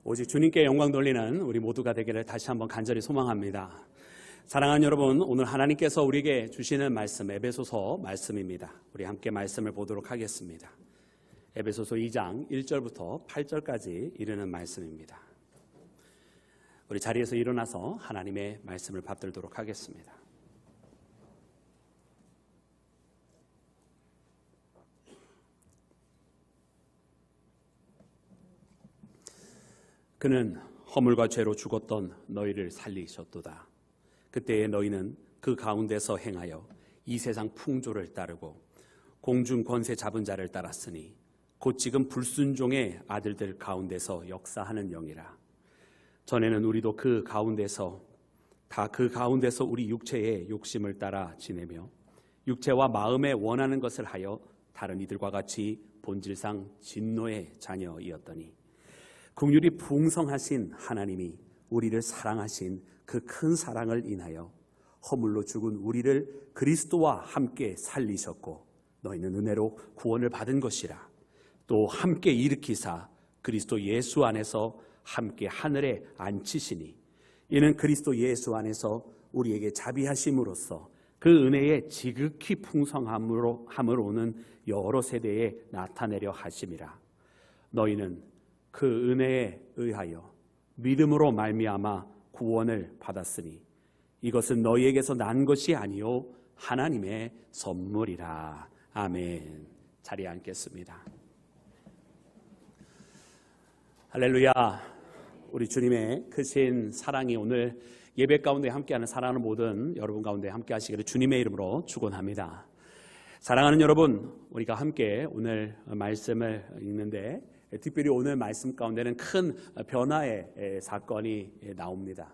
오직 주님께 영광 돌리는 우리 모두가 되기를 다시 한번 간절히 소망합니다. 사랑하는 여러분, 오늘 하나님께서 우리에게 주시는 말씀, 에베소서 말씀입니다. 우리 함께 말씀을 보도록 하겠습니다. 에베소서 2장 1절부터 8절까지 이르는 말씀입니다. 우리 자리에서 일어나서 하나님의 말씀을 받들도록 하겠습니다. 그는 허물과 죄로 죽었던 너희를 살리셨도다. 그때에 너희는 그 가운데서 행하여 이 세상 풍조를 따르고 공중 권세 잡은 자를 따랐으니 곧 지금 불순종의 아들들 가운데서 역사하는 영이라. 전에는 우리도 그 가운데서 우리 육체의 욕심을 따라 지내며 육체와 마음에 원하는 것을 하여 다른 이들과 같이 본질상 진노의 자녀이었더니 긍휼이 풍성하신 하나님이 우리를 사랑하신 그 큰 사랑을 인하여 허물로 죽은 우리를 그리스도와 함께 살리셨고 너희는 은혜로 구원을 받은 것이라. 또 함께 일으키사 그리스도 예수 안에서 함께 하늘에 앉히시니 이는 그리스도 예수 안에서 우리에게 자비하심으로써 그 은혜의 지극히 풍성함으로는 여러 세대에 나타내려 하심이라. 너희는 그 은혜에 의하여 믿음으로 말미암아 구원을 받았으니 이것은 너희에게서 난 것이 아니요 하나님의 선물이라. 아멘. 자리에 앉겠습니다. 할렐루야. 우리 주님의 크신 사랑이 오늘 예배 가운데 함께하는 사랑하는 모든 여러분 가운데 함께하시기를 주님의 이름으로 축원합니다. 사랑하는 여러분, 우리가 함께 오늘 말씀을 읽는데 특별히 오늘 말씀 가운데는 큰 변화의 사건이 나옵니다.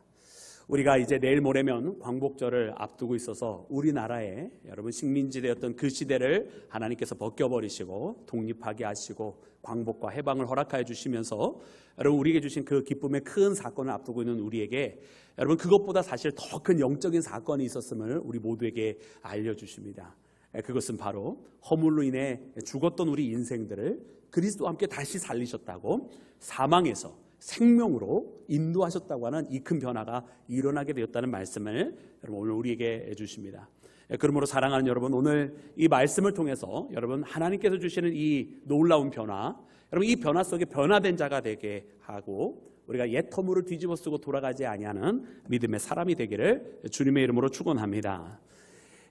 우리가 이제 내일 모레면 광복절을 앞두고 있어서 우리나라에 여러분 식민지되었던 그 시대를 하나님께서 벗겨버리시고 독립하게 하시고 광복과 해방을 허락하여 주시면서 여러분 우리에게 주신 그 기쁨의 큰 사건을 앞두고 있는 우리에게 여러분 그것보다 사실 더 큰 영적인 사건이 있었음을 우리 모두에게 알려주십니다. 그것은 바로 허물로 인해 죽었던 우리 인생들을 그리스도와 함께 다시 살리셨다고, 사망에서 생명으로 인도하셨다고 하는 이 큰 변화가 일어나게 되었다는 말씀을 여러분 오늘 우리에게 해주십니다. 그러므로 사랑하는 여러분, 오늘 이 말씀을 통해서 여러분 하나님께서 주시는 이 놀라운 변화, 여러분 이 변화 속에 변화된 자가 되게 하고 우리가 옛 허물을 뒤집어 쓰고 돌아가지 아니하는 믿음의 사람이 되기를 주님의 이름으로 축원합니다.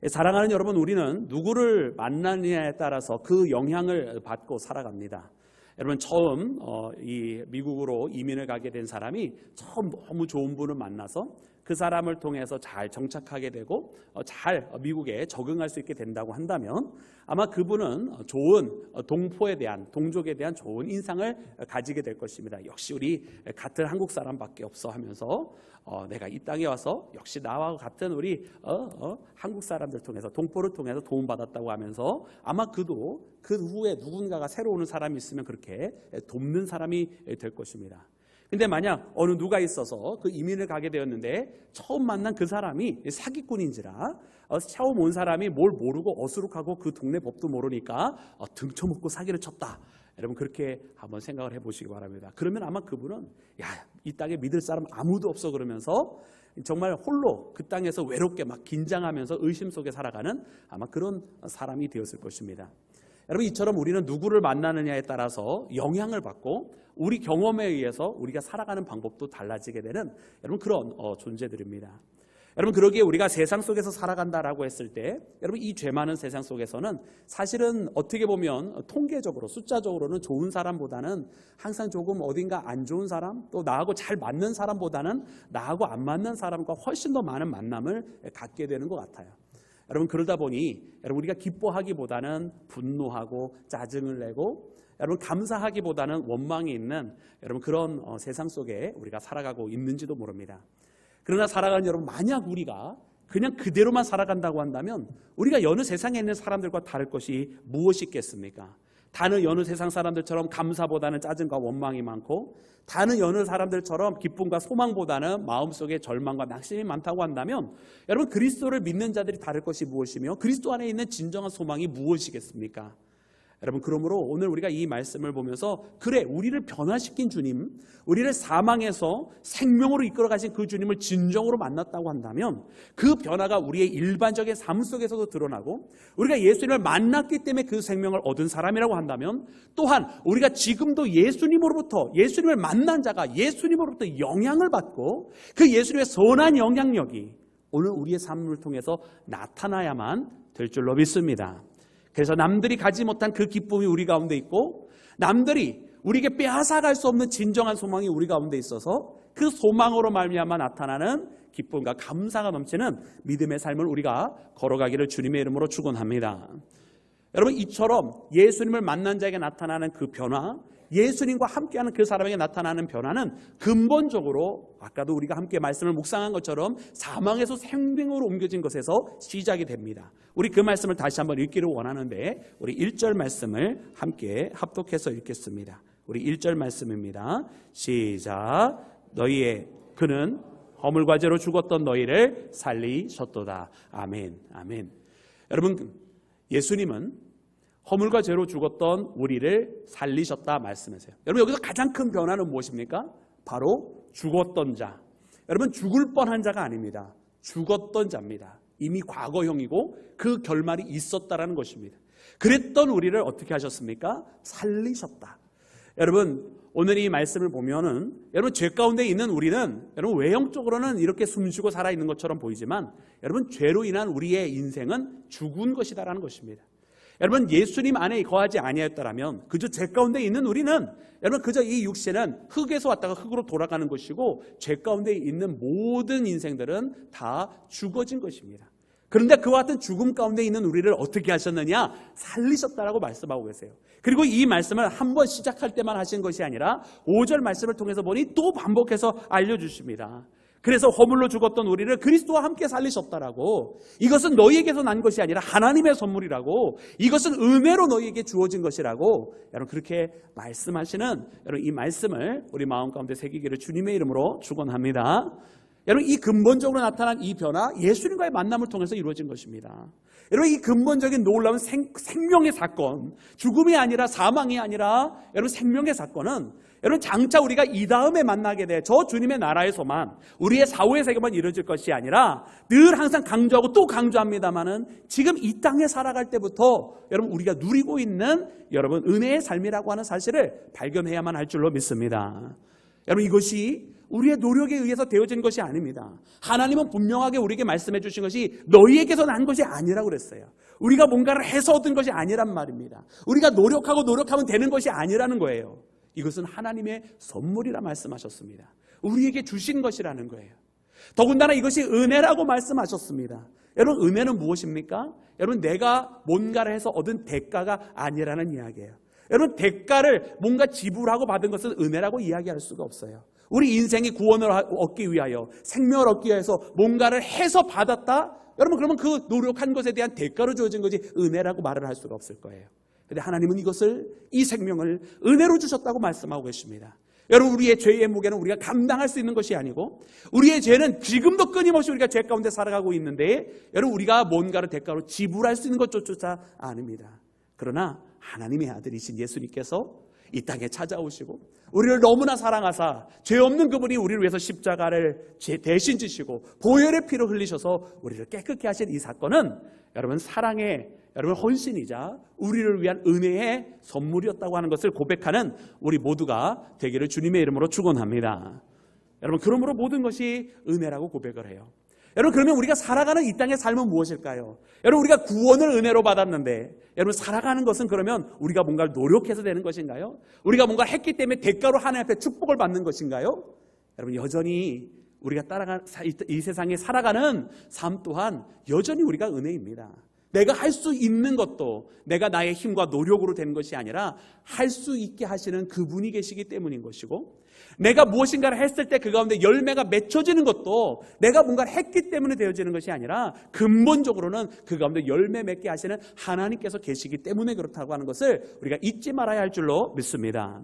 사랑하는 여러분, 우리는 누구를 만나느냐에 따라서 그 영향을 받고 살아갑니다. 여러분 처음 이 미국으로 이민을 가게 된 사람이 처음 너무 좋은 분을 만나서 그 사람을 통해서 잘 정착하게 되고 잘 미국에 적응할 수 있게 된다고 한다면 아마 그분은 좋은 동족에 대한 좋은 인상을 가지게 될 것입니다. 역시 우리 같은 한국 사람밖에 없어 하면서 내가 이 땅에 와서 역시 나와 같은 우리 한국 사람들 통해서 동포를 통해서 도움받았다고 하면서 아마 그도 그 후에 누군가가 새로 오는 사람이 있으면 그렇게 돕는 사람이 될 것입니다. 근데 만약 어느 누가 있어서 그 이민을 가게 되었는데 처음 만난 그 사람이 사기꾼인지라 처음 온 사람이 뭘 모르고 어수룩하고 그 동네 법도 모르니까 등쳐먹고 사기를 쳤다. 여러분 그렇게 한번 생각을 해보시기 바랍니다. 그러면 아마 그분은 이 땅에 믿을 사람 아무도 없어 그러면서 정말 홀로 그 땅에서 외롭게 막 긴장하면서 의심 속에 살아가는 아마 그런 사람이 되었을 것입니다. 여러분 이처럼 우리는 누구를 만나느냐에 따라서 영향을 받고 우리 경험에 의해서 우리가 살아가는 방법도 달라지게 되는 여러분 그런 존재들입니다. 여러분 그러기에 우리가 세상 속에서 살아간다라고 했을 때 여러분 이 죄 많은 세상 속에서는 사실은 어떻게 보면 통계적으로 숫자적으로는 좋은 사람보다는 항상 조금 어딘가 안 좋은 사람 또 나하고 잘 맞는 사람보다는 나하고 안 맞는 사람과 훨씬 더 많은 만남을 갖게 되는 것 같아요. 여러분 그러다 보니 여러분 우리가 기뻐하기보다는 분노하고 짜증을 내고 여러분 감사하기보다는 원망이 있는 여러분 그런 세상 속에 우리가 살아가고 있는지도 모릅니다. 그러나 살아가는 여러분, 만약 우리가 그냥 그대로만 살아간다고 한다면 우리가 여느 세상에 있는 사람들과 다를 것이 무엇이 있겠습니까? 다른 여느 세상 사람들처럼 감사보다는 짜증과 원망이 많고 다른 여느 사람들처럼 기쁨과 소망보다는 마음속에 절망과 낙심이 많다고 한다면 여러분 그리스도를 믿는 자들이 다를 것이 무엇이며 그리스도 안에 있는 진정한 소망이 무엇이겠습니까? 여러분, 그러므로 오늘 우리가 이 말씀을 보면서 그래, 우리를 변화시킨 주님, 우리를 사망에서 생명으로 이끌어 가신 그 주님을 진정으로 만났다고 한다면 그 변화가 우리의 일반적인 삶 속에서도 드러나고, 우리가 예수님을 만났기 때문에 그 생명을 얻은 사람이라고 한다면, 또한 우리가 지금도 예수님을 만난 자가 예수님으로부터 영향을 받고 그 예수님의 선한 영향력이 오늘 우리의 삶을 통해서 나타나야만 될 줄로 믿습니다. 그래서 남들이 가지 못한 그 기쁨이 우리 가운데 있고, 남들이 우리에게 빼앗아갈 수 없는 진정한 소망이 우리 가운데 있어서 그 소망으로 말미암아 나타나는 기쁨과 감사가 넘치는 믿음의 삶을 우리가 걸어가기를 주님의 이름으로 축원합니다. 여러분, 이처럼 예수님을 만난 자에게 나타나는 그 변화, 예수님과 함께하는 그 사람에게 나타나는 변화는 근본적으로 아까도 우리가 함께 말씀을 묵상한 것처럼 사망에서 생명으로 옮겨진 것에서 시작이 됩니다. 우리 그 말씀을 다시 한번 읽기를 원하는데, 우리 1절 말씀을 함께 합독해서 읽겠습니다. 우리 1절 말씀입니다. 시작. 너희의 그는 허물과 죄로 죽었던 너희를 살리셨도다. 아멘. 아멘. 여러분, 예수님은 허물과 죄로 죽었던 우리를 살리셨다 말씀하세요. 여러분, 여기서 가장 큰 변화는 무엇입니까? 바로 죽었던 자. 여러분, 죽을 뻔한 자가 아닙니다. 죽었던 자입니다. 이미 과거형이고 그 결말이 있었다라는 것입니다. 그랬던 우리를 어떻게 하셨습니까? 살리셨다. 여러분, 오늘 이 말씀을 보면은 여러분, 죄 가운데 있는 우리는 여러분 외형적으로는 이렇게 숨쉬고 살아있는 것처럼 보이지만 여러분, 죄로 인한 우리의 인생은 죽은 것이다라는 것입니다. 여러분, 예수님 안에 거하지 아니하였다라면 그저 죄 가운데 있는 우리는 여러분, 그저 이 육신은 흙에서 왔다가 흙으로 돌아가는 것이고 죄 가운데 있는 모든 인생들은 다 죽어진 것입니다. 그런데 그와 같은 죽음 가운데 있는 우리를 어떻게 하셨느냐? 살리셨다라고 말씀하고 계세요. 그리고 이 말씀을 한 번 시작할 때만 하신 것이 아니라 5절 말씀을 통해서 보니 또 반복해서 알려주십니다. 그래서 허물로 죽었던 우리를 그리스도와 함께 살리셨다라고, 이것은 너희에게서 난 것이 아니라 하나님의 선물이라고, 이것은 은혜로 너희에게 주어진 것이라고 여러분, 그렇게 말씀하시는 여러분, 이 말씀을 우리 마음 가운데 새기기를 주님의 이름으로 축원합니다. 여러분, 이 근본적으로 나타난 이 변화, 예수님과의 만남을 통해서 이루어진 것입니다. 여러분, 이 근본적인 놀라운 생명의 사건, 죽음이 아니라 사망이 아니라 여러분, 생명의 사건은 여러분, 장차 우리가 이 다음에 만나게 될 저 주님의 나라에서만, 우리의 사후의 세계만 이루어질 것이 아니라 늘 항상 강조하고 또 강조합니다만은 지금 이 땅에 살아갈 때부터 여러분, 우리가 누리고 있는 여러분 은혜의 삶이라고 하는 사실을 발견해야만 할 줄로 믿습니다. 여러분, 이것이 우리의 노력에 의해서 되어진 것이 아닙니다. 하나님은 분명하게 우리에게 말씀해 주신 것이 너희에게서 난 것이 아니라고 그랬어요. 우리가 뭔가를 해서 얻은 것이 아니란 말입니다. 우리가 노력하면 되는 것이 아니라는 거예요. 이것은 하나님의 선물이라 말씀하셨습니다. 우리에게 주신 것이라는 거예요. 더군다나 이것이 은혜라고 말씀하셨습니다. 여러분, 은혜는 무엇입니까? 여러분, 내가 뭔가를 해서 얻은 대가가 아니라는 이야기예요. 여러분, 대가를 뭔가 지불하고 받은 것은 은혜라고 이야기할 수가 없어요. 우리 인생이 구원을 얻기 위하여, 생명을 얻기 위해서 뭔가를 해서 받았다? 여러분, 그러면 그 노력한 것에 대한 대가로 주어진 것이 은혜라고 말을 할 수가 없을 거예요. 그런데 하나님은 이 생명을 은혜로 주셨다고 말씀하고 계십니다. 여러분, 우리의 죄의 무게는 우리가 감당할 수 있는 것이 아니고, 우리의 죄는 지금도 끊임없이 우리가 죄 가운데 살아가고 있는데, 여러분, 우리가 뭔가를 대가로 지불할 수 있는 것조차 아닙니다. 그러나 하나님의 아들이신 예수님께서 이 땅에 찾아오시고 우리를 너무나 사랑하사 죄 없는 그분이 우리를 위해서 십자가를 대신 지시고 보혈의 피로 흘리셔서 우리를 깨끗게 하신 이 사건은 여러분, 사랑의 여러분 헌신이자 우리를 위한 은혜의 선물이었다고 하는 것을 고백하는 우리 모두가 되기를 주님의 이름으로 축원합니다. 여러분, 그러므로 모든 것이 은혜라고 고백을 해요. 여러분, 그러면 우리가 살아가는 이 땅의 삶은 무엇일까요? 여러분, 우리가 구원을 은혜로 받았는데 여러분, 살아가는 것은 그러면 우리가 뭔가를 노력해서 되는 것인가요? 우리가 뭔가 했기 때문에 대가로 하나님 앞에 축복을 받는 것인가요? 여러분, 여전히 우리가 이 세상에 살아가는 삶 또한 여전히 우리가 은혜입니다. 내가 할 수 있는 것도 내가 나의 힘과 노력으로 되는 것이 아니라 할 수 있게 하시는 그분이 계시기 때문인 것이고, 내가 무엇인가를 했을 때 그 가운데 열매가 맺혀지는 것도 내가 뭔가를 했기 때문에 되어지는 것이 아니라 근본적으로는 그 가운데 열매 맺게 하시는 하나님께서 계시기 때문에 그렇다고 하는 것을 우리가 잊지 말아야 할 줄로 믿습니다.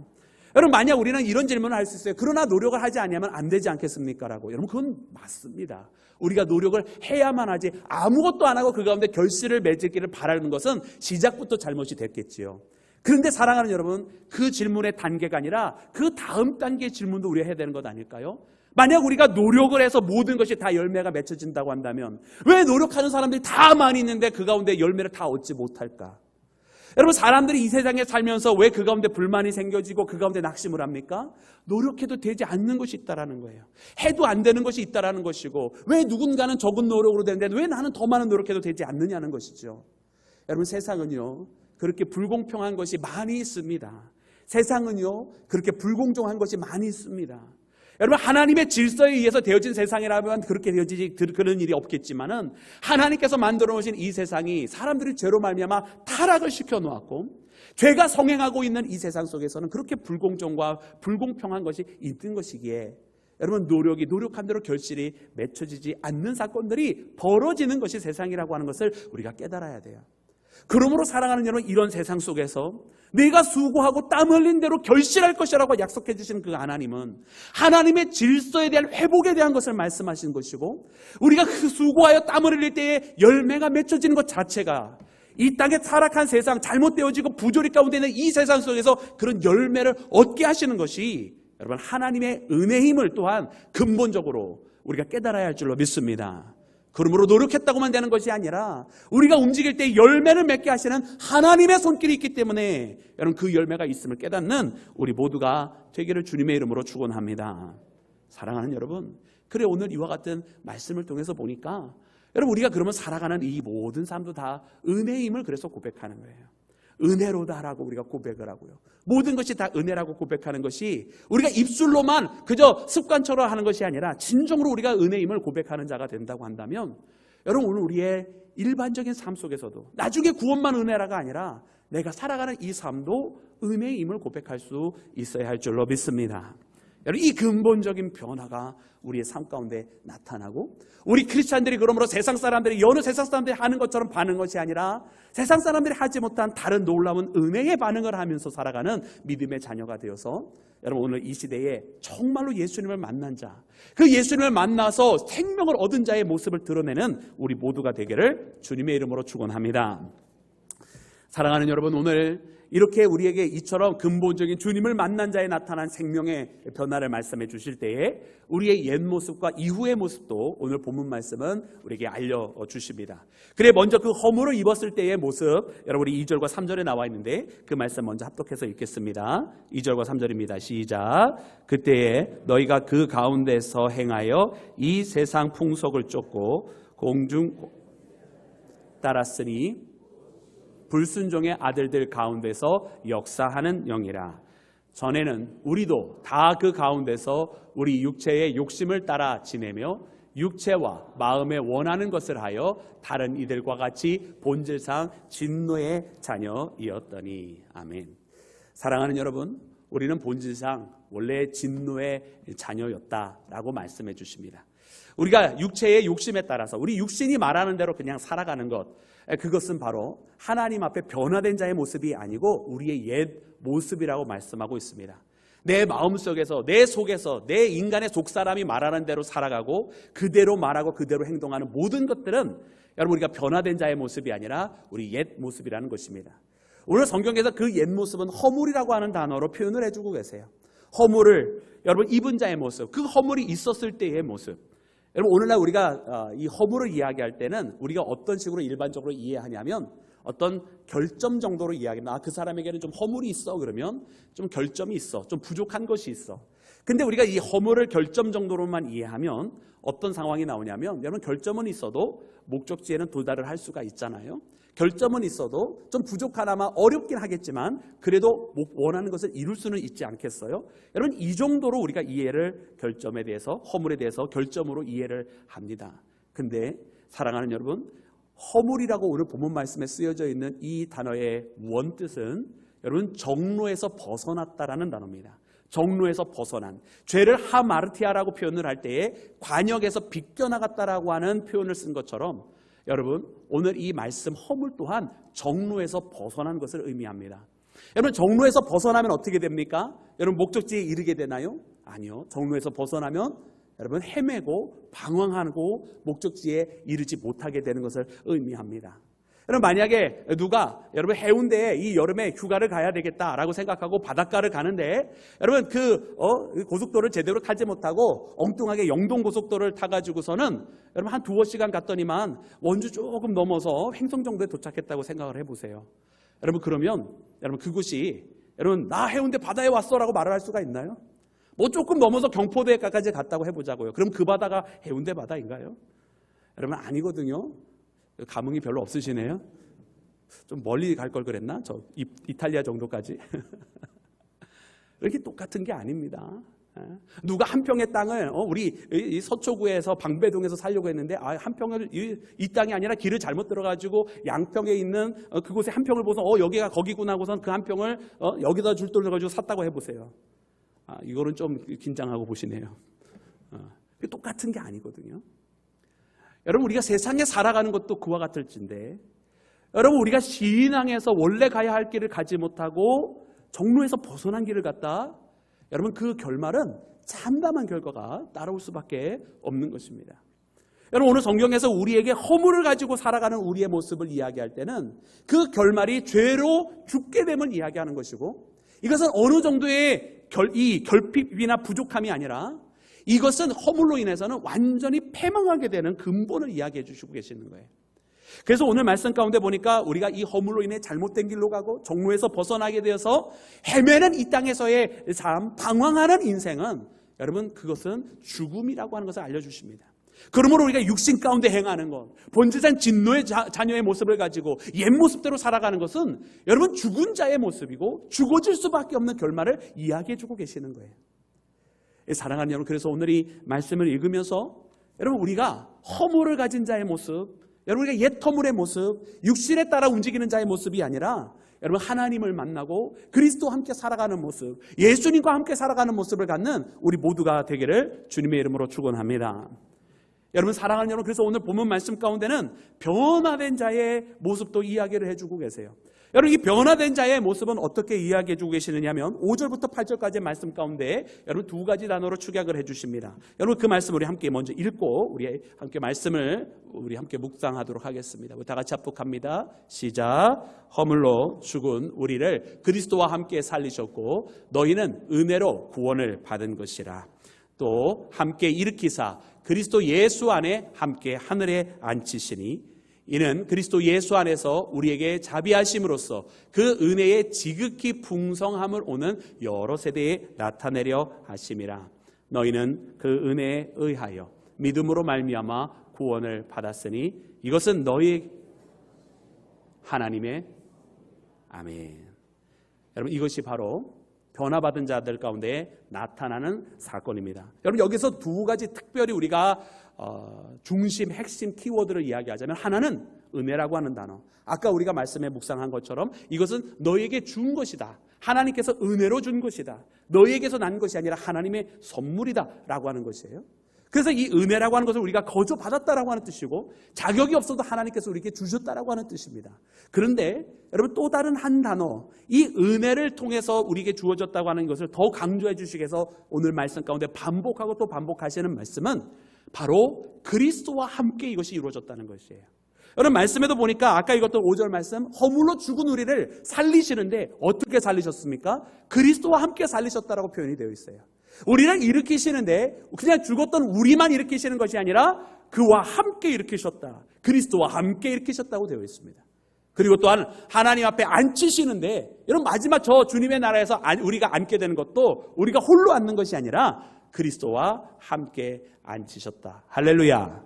여러분, 만약 우리는 이런 질문을 할 수 있어요. 그러나 노력을 하지 않으면 안 되지 않겠습니까? 라고. 여러분, 그건 맞습니다. 우리가 노력을 해야만 하지 아무것도 안 하고 그 가운데 결실을 맺기를 바라는 것은 시작부터 잘못이 됐겠지요. 그런데 사랑하는 여러분, 그 질문의 단계가 아니라 그 다음 단계의 질문도 우리가 해야 되는 것 아닐까요? 만약 우리가 노력을 해서 모든 것이 다 열매가 맺혀진다고 한다면 왜 노력하는 사람들이 다 많이 있는데 그 가운데 열매를 다 얻지 못할까? 여러분, 사람들이 이 세상에 살면서 왜 그 가운데 불만이 생겨지고 그 가운데 낙심을 합니까? 노력해도 되지 않는 것이 있다라는 거예요. 해도 안 되는 것이 있다라는 것이고, 왜 누군가는 적은 노력으로 되는데 왜 나는 더 많은 노력해도 되지 않느냐는 것이죠. 여러분, 세상은요 그렇게 불공평한 것이 많이 있습니다. 세상은요 그렇게 불공정한 것이 많이 있습니다. 여러분, 하나님의 질서에 의해서 되어진 세상이라면 그렇게 되어지지 그런 일이 없겠지만은, 하나님께서 만들어 놓으신 이 세상이 사람들이 죄로 말미암아 타락을 시켜 놓았고 죄가 성행하고 있는 이 세상 속에서는 그렇게 불공정과 불공평한 것이 있는 것이기에, 여러분, 노력한 대로 결실이 맺혀지지 않는 사건들이 벌어지는 것이 세상이라고 하는 것을 우리가 깨달아야 돼요. 그러므로 사랑하는 여러분, 이런 세상 속에서 내가 수고하고 땀 흘린 대로 결실할 것이라고 약속해 주신 그 하나님은 하나님의 질서에 대한 회복에 대한 것을 말씀하신 것이고, 우리가 그 수고하여 땀을 흘릴 때에 열매가 맺혀지는 것 자체가 이 땅에 타락한 세상, 잘못되어지고 부조리 가운데 있는 이 세상 속에서 그런 열매를 얻게 하시는 것이, 여러분, 하나님의 은혜임을 또한 근본적으로 우리가 깨달아야 할 줄로 믿습니다. 그러므로 노력했다고만 되는 것이 아니라 우리가 움직일 때 열매를 맺게 하시는 하나님의 손길이 있기 때문에, 여러분, 그 열매가 있음을 깨닫는 우리 모두가 되기를 주님의 이름으로 축원합니다. 사랑하는 여러분, 그래 오늘 이와 같은 말씀을 통해서 보니까, 여러분, 우리가 그러면 살아가는 이 모든 삶도 다 은혜임을 그래서 고백하는 거예요. 은혜로다라고 우리가 고백을 하고요. 모든 것이 다 은혜라고 고백하는 것이 우리가 입술로만 그저 습관처럼 하는 것이 아니라 진정으로 우리가 은혜임을 고백하는 자가 된다고 한다면, 여러분, 오늘 우리의 일반적인 삶 속에서도 나중에 구원만 은혜라가 아니라 내가 살아가는 이 삶도 은혜임을 고백할 수 있어야 할 줄로 믿습니다. 여러분, 이 근본적인 변화가 우리의 삶 가운데 나타나고, 우리 크리스찬들이 그러므로 세상 사람들이 여느 세상 사람들이 하는 것처럼 반응한 것이 아니라 세상 사람들이 하지 못한 다른 놀라운 은혜의 반응을 하면서 살아가는 믿음의 자녀가 되어서, 여러분, 오늘 이 시대에 정말로 예수님을 만난 자, 그 예수님을 만나서 생명을 얻은 자의 모습을 드러내는 우리 모두가 되기를 주님의 이름으로 축원합니다. 사랑하는 여러분, 오늘 이렇게 우리에게 이처럼 근본적인 주님을 만난 자에 나타난 생명의 변화를 말씀해 주실 때에 우리의 옛 모습과 이후의 모습도 오늘 본문 말씀은 우리에게 알려주십니다. 그래, 먼저 그 허물을 입었을 때의 모습, 여러분, 우리 2절과 3절에 나와 있는데 그 말씀 먼저 합독해서 읽겠습니다. 2절과 3절입니다. 시작. 그때에 너희가 그 가운데서 행하여 이 세상 풍속을 쫓고 공중 따랐으니 불순종의 아들들 가운데서 역사하는 영이라. 전에는 우리도 다 그 가운데서 우리 육체의 욕심을 따라 지내며 육체와 마음에 원하는 것을 하여 다른 이들과 같이 본질상 진노의 자녀이었더니. 아멘. 사랑하는 여러분, 우리는 본질상 원래 진노의 자녀였다라고 말씀해 주십니다. 우리가 육체의 욕심에 따라서 우리 육신이 말하는 대로 그냥 살아가는 것, 그것은 바로 하나님 앞에 변화된 자의 모습이 아니고 우리의 옛 모습이라고 말씀하고 있습니다. 내 마음속에서, 내 속에서 내 인간의 속사람이 말하는 대로 살아가고 그대로 말하고 그대로 행동하는 모든 것들은, 여러분, 우리가 변화된 자의 모습이 아니라 우리 옛 모습이라는 것입니다. 오늘 성경에서 그 옛 모습은 허물이라고 하는 단어로 표현을 해주고 계세요. 허물을, 여러분, 입은 자의 모습, 그 허물이 있었을 때의 모습. 여러분, 오늘날 우리가 이 허물을 이야기할 때는 우리가 어떤 식으로 일반적으로 이해하냐면 어떤 결점 정도로 이야기합니다. 그 사람에게는 좀 허물이 있어. 그러면 좀 결점이 있어. 좀 부족한 것이 있어. 근데 우리가 이 허물을 결점 정도로만 이해하면 어떤 상황이 나오냐면, 여러분, 결점은 있어도 목적지에는 도달을 할 수가 있잖아요. 결점은 있어도 좀 부족하나마 어렵긴 하겠지만 그래도 원하는 것을 이룰 수는 있지 않겠어요? 여러분, 이 정도로 우리가 이해를, 결점에 대해서, 허물에 대해서 결점으로 이해를 합니다. 근데 사랑하는 여러분, 허물이라고 오늘 본문 말씀에 쓰여져 있는 이 단어의 원뜻은, 여러분, 정로에서 벗어났다라는 단어입니다. 정로에서 벗어난, 죄를 하마르티아라고 표현을 할 때에 관역에서 비껴나갔다라고 하는 표현을 쓴 것처럼, 여러분, 오늘 이 말씀 허물 또한 정로에서 벗어난 것을 의미합니다. 여러분, 정로에서 벗어나면 어떻게 됩니까? 여러분, 목적지에 이르게 되나요? 아니요. 정로에서 벗어나면 여러분, 헤매고 방황하고 목적지에 이르지 못하게 되는 것을 의미합니다. 여러분 만약에 누가 여러분 해운대에 이 여름에 휴가를 가야 되겠다라고 생각하고 바닷가를 가는데 여러분 그 고속도로를 제대로 타지 못하고 엉뚱하게 영동고속도로를 타가지고서는 여러분 한 2-3시간 갔더니만 원주 조금 넘어서 횡성 정도에 도착했다고 생각을 해보세요. 여러분 그러면 여러분 그곳이 여러분 나 해운대 바다에 왔어라고 말을 할 수가 있나요? 뭐 조금 넘어서 경포대까지 갔다고 해보자고요. 그럼 그 바다가 해운대 바다인가요? 여러분 아니거든요. 감흥이 별로 없으시네요. 좀 멀리 갈 걸 그랬나? 저 이탈리아 정도까지. 이렇게 똑같은 게 아닙니다. 누가 한 평의 땅을 우리 이 서초구에서 방배동에서 살려고 했는데 한 평을 이 땅이 아니라 길을 잘못 들어가지고 양평에 있는 그곳에 한 평을 보서 여기가 거기구나 하고선 그 한 평을 여기다 줄 돌려가지고 샀다고 해보세요. 이거는 좀 긴장하고 보시네요. 똑같은 게 아니거든요. 여러분 우리가 세상에 살아가는 것도 그와 같을진데 여러분 우리가 신앙에서 원래 가야 할 길을 가지 못하고 정로에서 벗어난 길을 갔다 여러분 그 결말은 참담한 결과가 따라올 수밖에 없는 것입니다. 여러분 오늘 성경에서 우리에게 허물을 가지고 살아가는 우리의 모습을 이야기할 때는 그 결말이 죄로 죽게 됨을 이야기하는 것이고 이것은 어느 정도의 결핍이나 부족함이 아니라 이것은 허물로 인해서는 완전히 패망하게 되는 근본을 이야기해 주시고 계시는 거예요. 그래서 오늘 말씀 가운데 보니까 우리가 이 허물로 인해 잘못된 길로 가고 정로에서 벗어나게 되어서 헤매는 이 땅에서의 삶, 방황하는 인생은 여러분 그것은 죽음이라고 하는 것을 알려주십니다. 그러므로 우리가 육신 가운데 행하는 것, 본질상 진노의 자녀의 모습을 가지고 옛 모습대로 살아가는 것은 여러분 죽은 자의 모습이고 죽어질 수밖에 없는 결말을 이야기해 주고 계시는 거예요. 사랑하는 여러분, 그래서 오늘 이 말씀을 읽으면서 여러분 우리가 허물을 가진 자의 모습, 여러분 우리가 옛 허물의 모습, 육신에 따라 움직이는 자의 모습이 아니라 여러분 하나님을 만나고 그리스도와 함께 살아가는 모습, 예수님과 함께 살아가는 모습을 갖는 우리 모두가 되기를 주님의 이름으로 축원합니다. 여러분 사랑하는 여러분, 그래서 오늘 본문 말씀 가운데는 변화된 자의 모습도 이야기를 해주고 계세요. 여러분 이 변화된 자의 모습은 어떻게 이야기해 주고 계시느냐 하면 5절부터 8절까지의 말씀 가운데 여러분 2가지 단어로 축약을 해 주십니다. 여러분 그 말씀 우리 함께 먼저 읽고 우리 함께 말씀을 우리 함께 묵상하도록 하겠습니다. 다 같이 합독합니다. 시작. 허물로 죽은 우리를 그리스도와 함께 살리셨고 너희는 은혜로 구원을 받은 것이라. 또 함께 일으키사 그리스도 예수 안에 함께 하늘에 앉히시니 이는 그리스도 예수 안에서 우리에게 자비하심으로써 그 은혜의 지극히 풍성함을 오는 여러 세대에 나타내려 하심이라. 너희는 그 은혜에 의하여 믿음으로 말미암아 구원을 받았으니 이것은 너희 하나님의 아멘. 여러분 이것이 바로 변화받은 자들 가운데 나타나는 사건입니다. 여러분 여기서 2가지 특별히 우리가 중심, 핵심 키워드를 이야기하자면 하나는 은혜라고 하는 단어. 아까 우리가 말씀에 묵상한 것처럼 이것은 너에게 준 것이다. 하나님께서 은혜로 준 것이다. 너에게서 난 것이 아니라 하나님의 선물이다 라고 하는 것이에요. 그래서 이 은혜라고 하는 것을 우리가 거저 받았다라고 하는 뜻이고 자격이 없어도 하나님께서 우리에게 주셨다라고 하는 뜻입니다. 그런데 여러분 또 다른 한 단어, 이 은혜를 통해서 우리에게 주어졌다고 하는 것을 더 강조해 주시기 위해서 오늘 말씀 가운데 반복하고 또 반복하시는 말씀은 바로 그리스도와 함께 이것이 이루어졌다는 것이에요. 여러분 말씀에도 보니까 아까 읽었던 5절 말씀, 허물로 죽은 우리를 살리시는데 어떻게 살리셨습니까? 그리스도와 함께 살리셨다라고 표현이 되어 있어요. 우리를 일으키시는데 그냥 죽었던 우리만 일으키시는 것이 아니라 그와 함께 일으키셨다. 그리스도와 함께 일으키셨다고 되어 있습니다. 그리고 또한 하나님 앞에 앉히시는데 여러분 마지막 저 주님의 나라에서 우리가 앉게 되는 것도 우리가 홀로 앉는 것이 아니라 그리스도와 함께 앉히셨다. 할렐루야.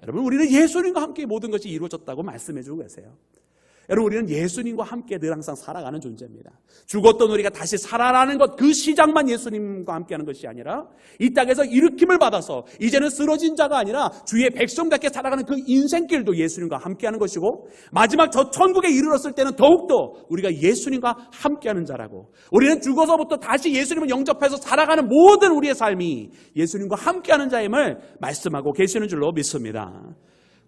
여러분 우리는 예수님과 함께 모든 것이 이루어졌다고 말씀해 주고 계세요. 여러분 우리는 예수님과 함께 늘 항상 살아가는 존재입니다. 죽었던 우리가 다시 살아나는 것, 그 시작만 예수님과 함께하는 것이 아니라 이 땅에서 일으킴을 받아서 이제는 쓰러진 자가 아니라 주의 백성답게 살아가는 그 인생길도 예수님과 함께하는 것이고 마지막 저 천국에 이르렀을 때는 더욱더 우리가 예수님과 함께하는 자라고, 우리는 죽어서부터 다시 예수님을 영접해서 살아가는 모든 우리의 삶이 예수님과 함께하는 자임을 말씀하고 계시는 줄로 믿습니다.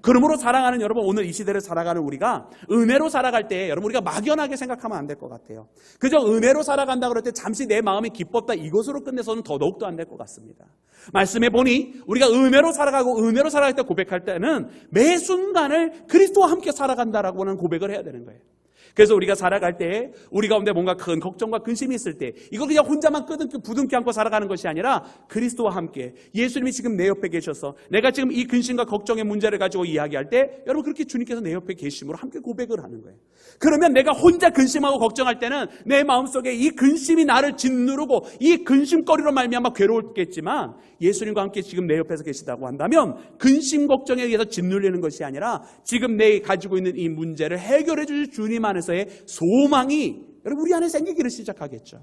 그러므로 사랑하는 여러분, 오늘 이 시대를 살아가는 우리가 은혜로 살아갈 때 여러분 우리가 막연하게 생각하면 안 될 것 같아요. 그저 은혜로 살아간다 그럴 때 잠시 내 마음이 기뻤다 이것으로 끝내서는 더더욱도 안 될 것 같습니다. 말씀해 보니 우리가 은혜로 살아가고 은혜로 살아갈 때 고백할 때는 매 순간을 그리스도와 함께 살아간다라고 하는 고백을 해야 되는 거예요. 그래서 우리가 살아갈 때 우리 가운데 뭔가 큰 걱정과 근심이 있을 때 이걸 그냥 혼자만 부둥켜 안고 살아가는 것이 아니라 그리스도와 함께 예수님이 지금 내 옆에 계셔서 내가 지금 이 근심과 걱정의 문제를 가지고 이야기할 때 여러분 그렇게 주님께서 내 옆에 계심으로 함께 고백을 하는 거예요. 그러면 내가 혼자 근심하고 걱정할 때는 내 마음속에 이 근심이 나를 짓누르고 이 근심거리로 말미암아 괴로웠겠지만 예수님과 함께 지금 내 옆에서 계시다고 한다면 근심 걱정에 의해서 짓눌리는 것이 아니라 지금 내 가지고 있는 이 문제를 해결해 주실 주님 안에서의 소망이 여러분 우리 안에 생기기를 시작하겠죠.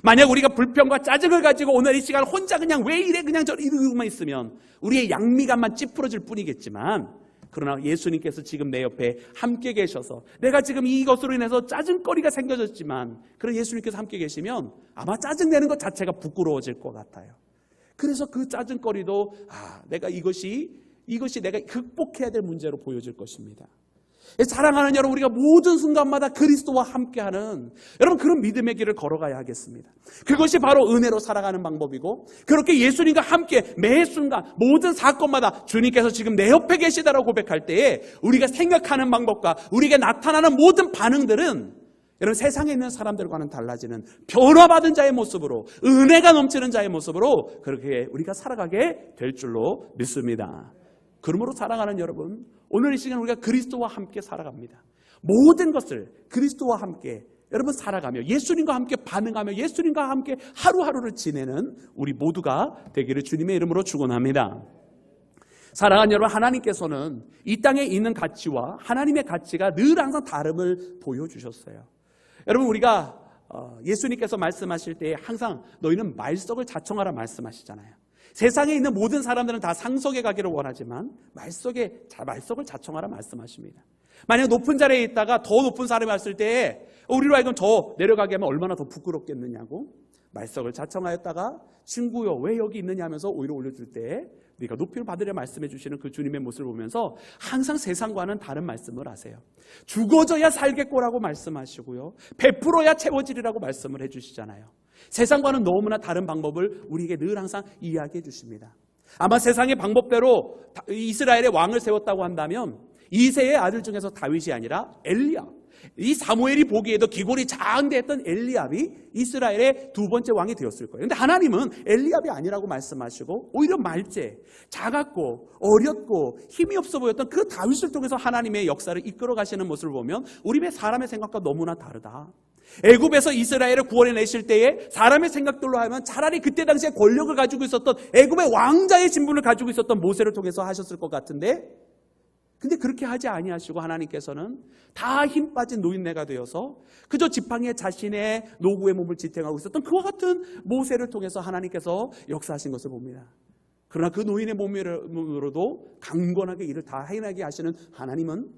만약 우리가 불평과 짜증을 가지고 오늘 이 시간 혼자 그냥 왜 이래 그냥 저래 이러고만 있으면 우리의 양미감만 찌푸러질 뿐이겠지만 그러나 예수님께서 지금 내 옆에 함께 계셔서 내가 지금 이것으로 인해서 짜증거리가 생겨졌지만 그런 예수님께서 함께 계시면 아마 짜증내는 것 자체가 부끄러워질 것 같아요. 그래서 그 짜증거리도 내가 이것이 내가 극복해야 될 문제로 보여질 것입니다. 사랑하는 여러분, 우리가 모든 순간마다 그리스도와 함께하는 여러분 그런 믿음의 길을 걸어가야 하겠습니다. 그것이 바로 은혜로 살아가는 방법이고 그렇게 예수님과 함께 매 순간 모든 사건마다 주님께서 지금 내 옆에 계시다라고 고백할 때에 우리가 생각하는 방법과 우리에게 나타나는 모든 반응들은 여러분 세상에 있는 사람들과는 달라지는 변화받은 자의 모습으로 은혜가 넘치는 자의 모습으로 그렇게 우리가 살아가게 될 줄로 믿습니다. 그러므로 사랑하는 여러분, 오늘 이 시간 우리가 그리스도와 함께 살아갑니다. 모든 것을 그리스도와 함께 여러분 살아가며 예수님과 함께 반응하며 예수님과 함께 하루하루를 지내는 우리 모두가 되기를 주님의 이름으로 축원합니다. 사랑하는 여러분, 하나님께서는 이 땅에 있는 가치와 하나님의 가치가 늘 항상 다름을 보여주셨어요. 여러분 우리가 예수님께서 말씀하실 때 항상 너희는 말석을 자청하라 말씀하시잖아요. 세상에 있는 모든 사람들은 다 상석에 가기를 원하지만 말석을 자청하라 말씀하십니다. 만약 높은 자리에 있다가 더 높은 사람이 왔을 때 우리로 하여금 더 내려가게 하면 얼마나 더 부끄럽겠느냐고 말석을 자청하였다가 친구여 왜 여기 있느냐 하면서 오히려 올려줄 때 네가 높임을 받으려 말씀해 주시는 그 주님의 모습을 보면서 항상 세상과는 다른 말씀을 하세요. 죽어져야 살겠고라고 말씀하시고요. 베풀어야 채워지리라고 말씀을 해주시잖아요. 세상과는 너무나 다른 방법을 우리에게 늘 항상 이야기해 주십니다. 아마 세상의 방법대로 이스라엘의 왕을 세웠다고 한다면 이새의 아들 중에서 다윗이 아니라 엘리압, 이 사무엘이 보기에도 기골이 장대했던 엘리압이 이스라엘의 두 번째 왕이 되었을 거예요. 그런데 하나님은 엘리압이 아니라고 말씀하시고 오히려 말제, 작았고 어렸고 힘이 없어 보였던 그 다윗을 통해서 하나님의 역사를 이끌어 가시는 모습을 보면 우리 사람의 생각과 너무나 다르다. 애굽에서 이스라엘을 구원해내실 때에 사람의 생각들로 하면 차라리 그때 당시에 권력을 가지고 있었던 애굽의 왕자의 신분을 가지고 있었던 모세를 통해서 하셨을 것 같은데 근데 그렇게 하지 아니하시고 하나님께서는 다 힘 빠진 노인네가 되어서 그저 지팡이에 자신의 노구의 몸을 지탱하고 있었던 그와 같은 모세를 통해서 하나님께서 역사하신 것을 봅니다. 그러나 그 노인의 몸으로도 강건하게 일을 다 해내게 하시는 하나님은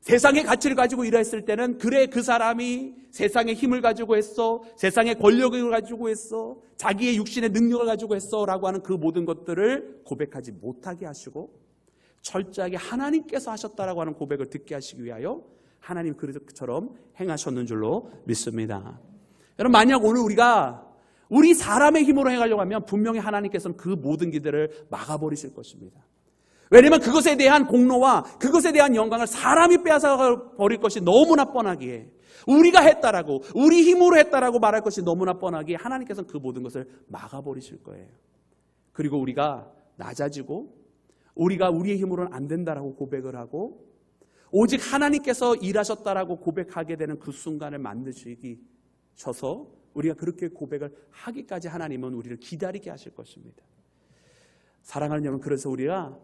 세상의 가치를 가지고 일했을 때는 그래 그 사람이 세상의 힘을 가지고 했어, 세상의 권력을 가지고 했어, 자기의 육신의 능력을 가지고 했어 라고 하는 그 모든 것들을 고백하지 못하게 하시고 철저하게 하나님께서 하셨다라고 하는 고백을 듣게 하시기 위하여 하나님 그처럼 행하셨는 줄로 믿습니다. 여러분 만약 오늘 우리 사람의 힘으로 행하려고 하면 분명히 하나님께서는 그 모든 길들을 막아버리실 것입니다. 왜냐하면 그것에 대한 공로와 그것에 대한 영광을 사람이 빼앗아 버릴 것이 너무나 뻔하기에 우리가 했다라고 우리 힘으로 했다라고 말할 것이 너무나 뻔하기에 하나님께서는 그 모든 것을 막아버리실 거예요. 그리고 우리가 낮아지고 우리가 우리의 힘으로는 안 된다라고 고백을 하고 오직 하나님께서 일하셨다라고 고백하게 되는 그 순간을 만드시셔서 우리가 그렇게 고백을 하기까지 하나님은 우리를 기다리게 하실 것입니다. 사랑하는 여러분, 그래서 우리가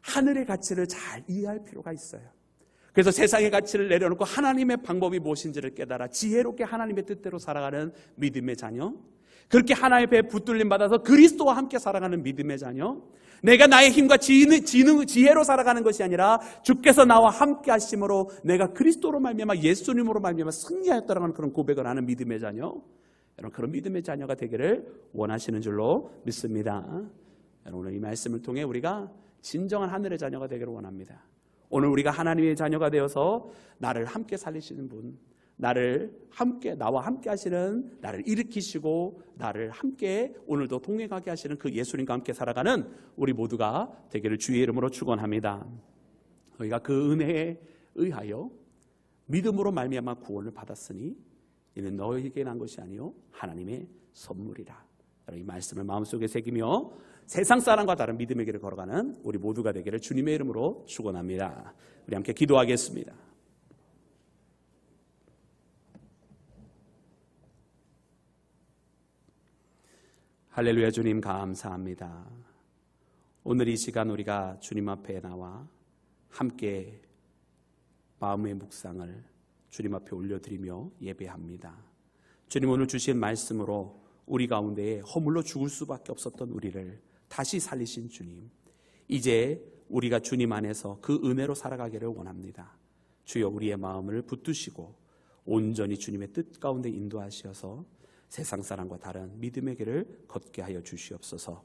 하늘의 가치를 잘 이해할 필요가 있어요. 그래서 세상의 가치를 내려놓고 하나님의 방법이 무엇인지를 깨달아 지혜롭게 하나님의 뜻대로 살아가는 믿음의 자녀, 그렇게 하나님의 배에 붙들림 받아서 그리스도와 함께 살아가는 믿음의 자녀, 내가 나의 힘과 지혜로 살아가는 것이 아니라 주께서 나와 함께 하심으로 내가 그리스도로 말미암아 예수님으로 말미암아 승리하였다라는 그런 고백을 하는 믿음의 자녀, 여러분 그런 믿음의 자녀가 되기를 원하시는 줄로 믿습니다. 여러분 오늘 이 말씀을 통해 우리가 진정한 하늘의 자녀가 되기를 원합니다. 오늘 우리가 하나님의 자녀가 되어서 나를 함께 살리시는 분, 나와 함께 하시는, 나를 일으키시고 나를 함께 오늘도 동행하게 하시는 그 예수님과 함께 살아가는 우리 모두가 되기를 주의 이름으로 축원합니다. 너희가 그 은혜에 의하여 믿음으로 말미암아 구원을 받았으니 이는 너희에게 난 것이 아니요 하나님의 선물이라. 이 말씀을 마음속에 새기며 세상 사람과 다른 믿음의 길을 걸어가는 우리 모두가 되기를 주님의 이름으로 축원합니다. 우리 함께 기도하겠습니다. 할렐루야. 주님 감사합니다. 오늘 이 시간 우리가 주님 앞에 나와 함께 마음의 묵상을 주님 앞에 올려드리며 예배합니다. 주님, 오늘 주신 말씀으로 우리 가운데에 허물로 죽을 수밖에 없었던 우리를 다시 살리신 주님, 이제 우리가 주님 안에서 그 은혜로 살아가기를 원합니다. 주여, 우리의 마음을 붙드시고 온전히 주님의 뜻 가운데 인도하셔서 세상 사람과 다른 믿음의 길을 걷게 하여 주시옵소서.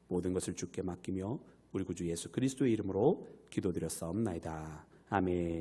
모든 것을 주께 맡기며 우리 구주 예수 그리스도의 이름으로 기도드렸사옵나이다. 아멘.